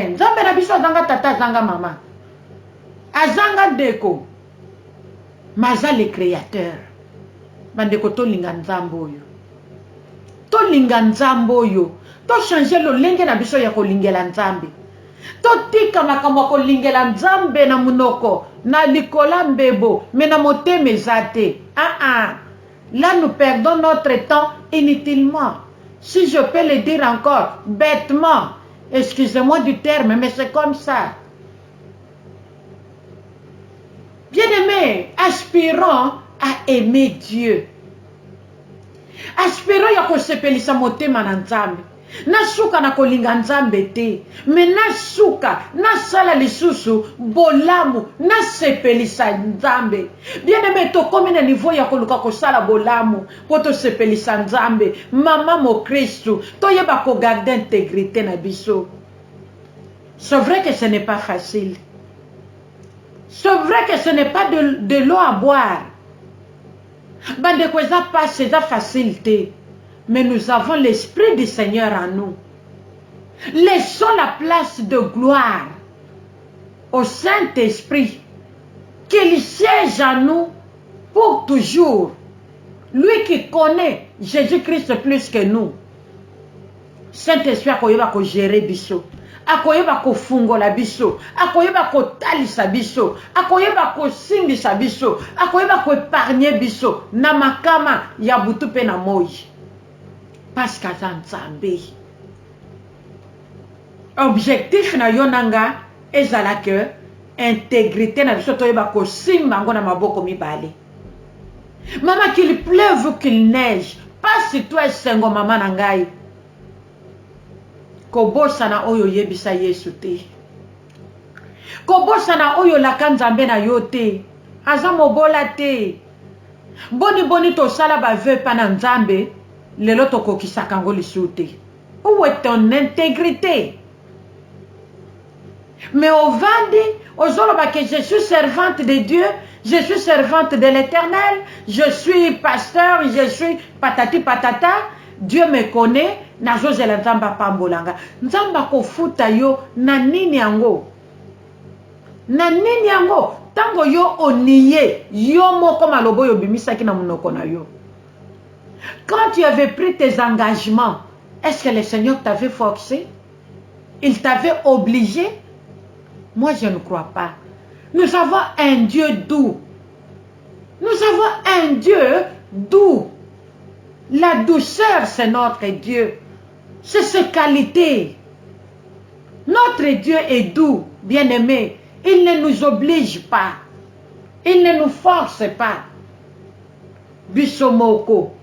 Nzambe na biso azanga tata, azanga mama. Azanga deko. Maza le créateur. Bandeko to linga Nzambe oyo. To linga Nzambe oyo. To changer lo lenge na biso ya ko lingela Nzambe. To tika makambo ko lingela Nzambe na munoko, na likola mbebo, mais na motema ezate. Là nous perdons notre temps inutilement. Si je peux le dire encore, bêtement. Excusez-moi du terme, mais c'est comme ça. Bien-aimés, aspirons à aimer Dieu. Aspirons à kosepelisa motema na Nzambe. Nasuka na kolinga Nzambe te. Mais nasuka, nasala lisusu, bolamu, nasepelisa Nzambe. Bien-aimés, to komi na niveau ya koluka kosala bolamu, poto sepelisa Nzambe. Mama mo Christu, to yeba ko garder intégrité na biso. C'est vrai que ce n'est pas facile. C'est vrai que ce n'est pas de l'eau à boire. Bandeko eza pas c'est facilité. Mais nous avons l'Esprit du Seigneur en nous. Laissons la place de gloire au Saint-Esprit. Qu'il siège en nous pour toujours. Lui qui connaît Jésus-Christ plus que nous. Saint-Esprit akoyeba ko gérer biso. Akoyeba ko fungola biso. Akoyeba ko talisa biso. Akoyeba ko simbisa biso. Akoyeba ko épargner biso. Na makama ya butu pe na moi. Parce qu'aza Nzambe. Objectif na yo nanga ezala que intégrité na biso toyeba ko simba ngo na maboko mibale. Maman, qu'il pleuve ou qu'il neige, pas si toi sengo maman nangai. Kobosana oyo yebisa Yesu te. Kobosana oyo laka Nzambe na yo te. Aza mobola te. Boni to sala ba veu pa na Nzambe, lelo to kokisaka ngo lisu te. Où est ton intégrité? Mais au vandi, ozoloba que je suis servante de Dieu, je suis servante de l'Éternel, je suis pasteur, je suis patati patata, Dieu me connaît, na jozela Nzamba pambolanga. Nzamba kofuta yo na nini yango? Na nini yango? Tango yo oniye, yo moko malobo yo bimisaki na munoko na yo. Quand tu avais pris tes engagements, est-ce que le Seigneur t'avait forcé? Il t'avait obligé? Moi, je ne crois pas. Nous avons un Dieu doux. Nous avons un Dieu doux. La douceur, c'est notre Dieu. C'est ses qualités. Notre Dieu est doux, bien-aimé. Il ne nous oblige pas. Il ne nous force pas. Bisomoko.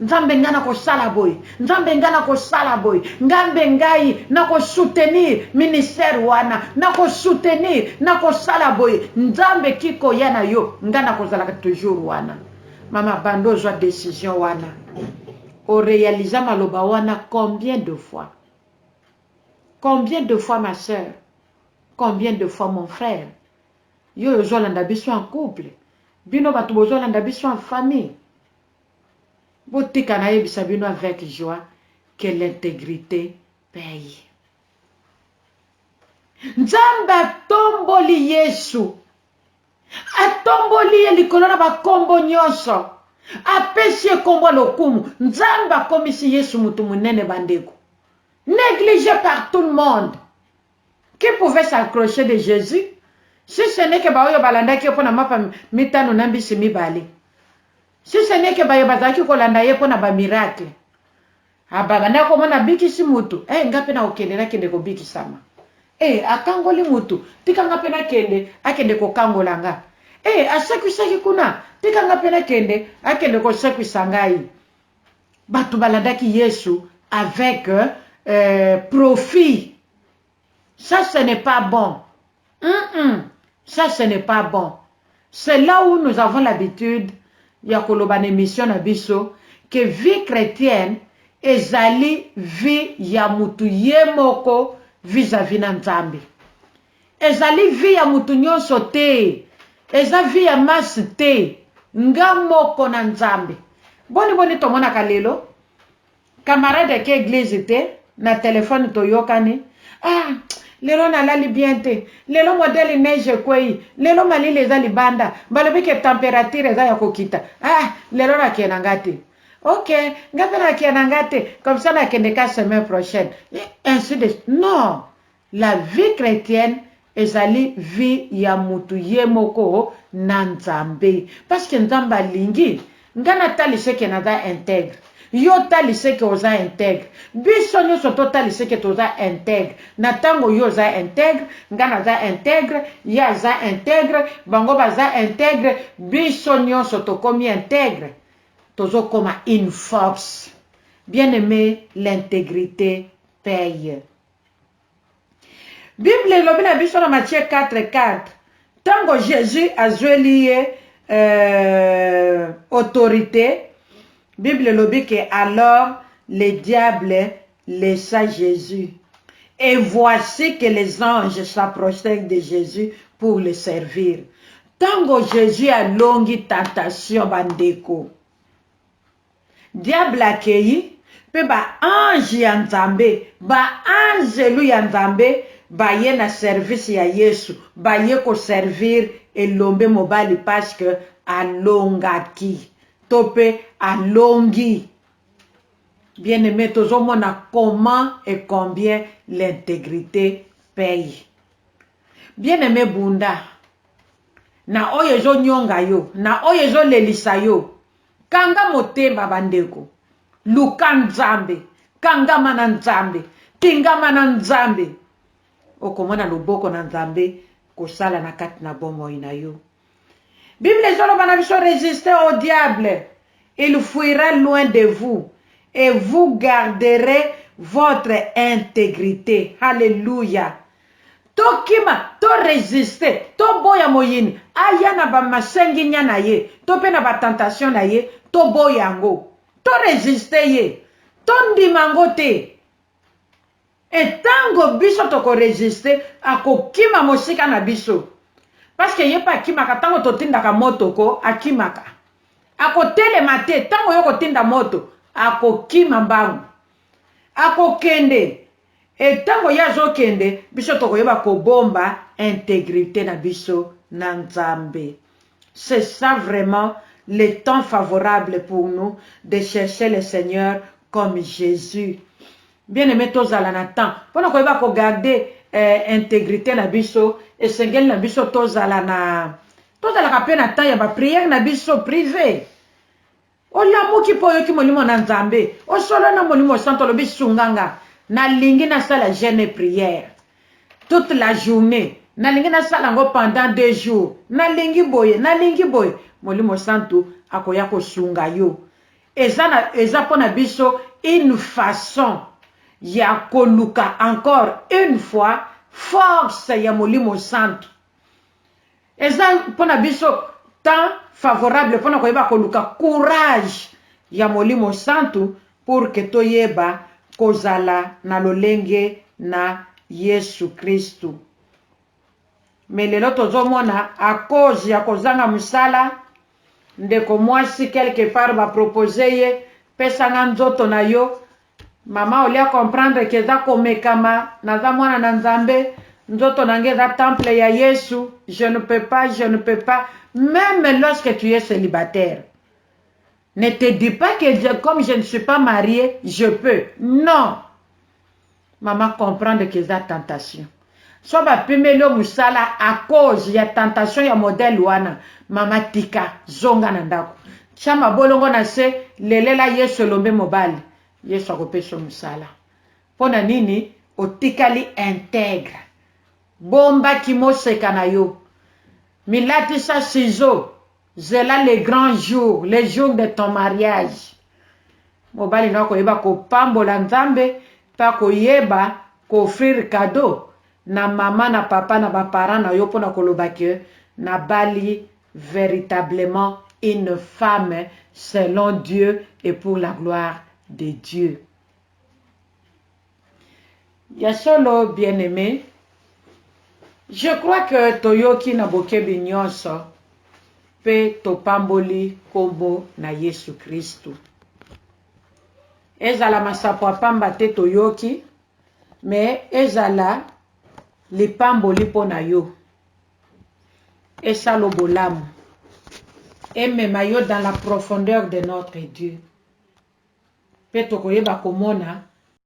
Nzambe nga nako sala boy. Nzambe nga nako sala boy. Ngambe ngai nako soutenir ministère wana. Nako soutenir nako sala boy. Nzambe kiko yana yo. Nga nako zalaka toujours wana. Mama bando joa décision wana. O réalisa maloba wana combien de fois? Combien de fois ma soeur? Combien de fois mon frère? Yo joa landa biso en couple. Bino batu bozo landa biso en famille. Botika na yebisa bino avec joie que l'intégrité paye. Nzamba tomboli Yesu. Atomboli likolo na bakombo nyonso. Apesi kombo lokumu. Nzamba komisi Yesu mutu munene bandeko. Négligé par tout le monde. Qui pouvait s'accrocher de Jésus? Si ce n'est que baoyo balanda ki opona mapa mitano nambisi mibale. Si ce n'est que bayobazaki kolanda ye pona ba miracle. Abagana ko mona bikisi mutu. Ngape na okendela kende ko bikisama. Akangoli mutu. Tika ngape na kende akende ko kangolanga. Asekwisaki kuna. Tika ngape na kende akende ko sekwisangai. Batu balandaki Yesu avec profit. Ça ce n'est pas bon. Ça ce n'est pas bon. C'est là où nous avons l'habitude ya kolobane mission na biso que vie chrétienne ezali vie ya mutu yemoko vis-à-vis na Nzambe. Ezali vie ya mutu nyonso te. Eza vie ya masi te. Nga moko na Nzambe. Boni tomona kalelo. Camarade ke église te na téléphone toyokani. Lelo na lali bien te. Lelo modèle neige kwei. Lelo malile eza libanda. Balobi ke température eza ya kokita. Lelo na kena ngate. Ok, ngape na kena ngate. Comme ça na kendeka semaine prochaine. Et ainsi de suite. Non. La vie chrétienne ezali vie ya mutu yemoko na Nzambe. Parce que Nzamba lingi. Ngana talise ke naza intègre. Yo talise ke oza intègre. Biso nyonso to talise ke toza intègre. Na tango yo za intègre, ngana za intègre, ya za intègre, bango baza intègre, biso nyonso to komi intègre. Tozo koma une force. Bien-aimé, l'intégrité paye. Bible lobi na biso na Matthieu 4:4. Tango Jésus a lié autorité, Bible lobi que alors le diable laissa Jésus. Et voici que les anges s'approchèrent de Jésus pour le servir. Tango Jésus a longi tentation bandeko. Diable accueilli, pe ba ange ya Nzambe, ba ange lu ya Nzambe, ba ye na service ya Yesu, ba ye ko servir elombe mobali parce que alongaki. Tope alongi Bien-aimé, tozomona comment et combien l'intégrité paye. Bien-aimé Bunda, na oyo ezo nyonga yo, na oyo ezo lelisa yo, kanga motema bandeko, luka nzambe, kangama na nzambe, tingama na nzambe, okomona loboko na nzambe kosala na kati na bomoi na yo. Bible ezoloba na biso résister au diable, il fuira loin de vous et vous garderez votre intégrité. Alléluia. Tokima, to résister, to boya moyini, aya na ba masengi nya na ye, to pe na ba tentation na ye, to boyango, to résister ye, to ndimango te. Etango biso toko résister, ako kima mosika na biso. Parce que ye pa kimaka tango to tindaka moto ko, akimaka. Ako telema te, tango yo ko tinda moto, ako kima mbangu. Ako kende. Et tango yazo kende, biso toko yeba ko bomba intégrité na biso na nzambe. C'est ça vraiment le temps favorable pour nous de chercher le Seigneur comme Jésus. Bien aimé tozala na temps. Pona ko yeba ko garder intégrité na biso, et sengel na biso tozala ka pe na temps ya ba prière na biso privé. Olamuki po yoki molimo na nzambe, o solo na molimo santo lobi sunganga. Na lingi na sala jeûne prière toute la journée, na lingi na sala ngo pendant 2 jours, na lingi boye molimo santo akoya ko sunga yo. Eza pona biso une façon ya koluka encore une fois force ya molimo santo. Eza pona biso temps favorable pona koyeba koluka courage ya molimo santo pour que toyeba kozala na lolenge na Yesu Kristu. Mais lelo tozomona à cause ya kozanga musala, ndeko mwasi quelque part ba proposer ye pesa nga nzoto na yo, mama olia comprendre que za komekama naza mwana na nzambe, nzoto nange za temple ya Yesu, je ne peux pas, même lorsque tu es célibataire. Ne te dis pas que comme je ne suis pas mariée, je peux. Non. Maman comprendre que c'est tentation. So ba pimelo musala à cause ya tentation ya modèle wana. Mama tika zonga na ndako. Chama bolongo na se lelela Yesu lombe mobali. Yesu akopeso musala. Pona nini otikali intègre. Bomba kimoseka na yo. Milati sa ciseaux. Zela les grands jours, les jours de ton mariage. Mobali na ko yeba ko pambola nzambe, pa ko yeba ko offrir cadeau na mama na papa na ba parents na yo pona koloba ke na bali véritablement une femme selon Dieu et pour la gloire de Dieu. Ya solo bien-aimé, je crois que toyoki na bokebi nyonso pe topamboli kombo na Yesu Kristu. Ezala masapo apamba te toyoki, mais ezala lipamboli po na yo. Esalo bolamu. Emema yo dans la profondeur de notre Dieu. Pe tokoyeba komona